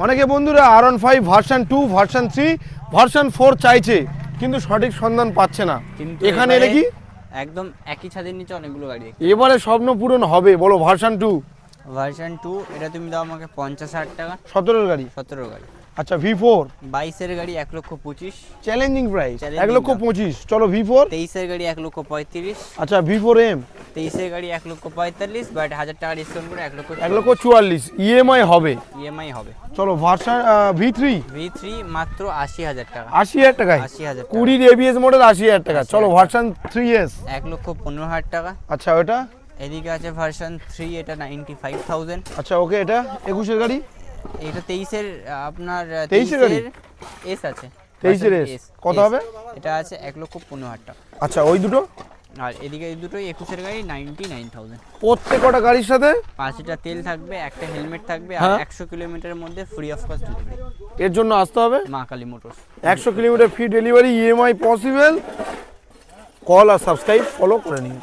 অনেকে বন্ধুরা R15 version 2 version 3 version 4 চাইছে, কিন্তু সঠিক সন্ধান পাচ্ছে না। কিন্তু এখানে এলে কি একদম একই ছাদের নিচে অনেকগুলো গাড়ি। এবারে স্বপ্ন পূরণ হবে, বলো ভার্সন 2। ভার্সন 2 এটা তুমি দাও আমাকে 50,000 টাকা। 17 গাড়ি, 17 গাড়ি। আচ্ছা V4 22 এর গাড়ি 1,25,000। Challenging price Challenging 1,25,000। চলো V4। 23 এর গাড়ি 1,35,000। আচ্ছা V4M 23 এর গাড়ি 1,45,000, বাট 1000 টাকা ডিসকাউন্ট করে 1,44,000। 1,44,000 ইএমআই হবে। ইএমআই হবে। চলো ভার্সন V3 V3 মাত্র 80,000 টাকা। 80,000 টাকায় 80,000 টাকা। 20 ABS মডেল 80,000 টাকা। চলো ভার্সন 3S 1,15,000 টাকা। আচ্ছা ওটা, এদিকে আছে ভার্সন 3, এটা 95,000। আচ্ছা ওকে, এটা 21 এর গাড়ি, এটা 23 এর আপনার 23 এর গাড়ি? এস আছে। 23 এর version S কত হবে? এটা আছে 1,15,000 টাকা। আচ্ছা ওই দুটো, আর এদিকে এই দুটোই 21 এর গাড়ি 99,000। প্রত্যেকটা গাড়ির সাথে 5 লিটার তেল থাকবে, একটা হেলমেট থাকবে, আর হ্যাঁ। 100 কিলোমিটারের মধ্যে ফ্রি অফ কস্ট ডেলিভারি। এর জন্য আসতে হবে। Ma Kali motors. 100 kilometre free delivery, EMI possible. Call আর সাবস্ক্রাইব ফলো করে নিন।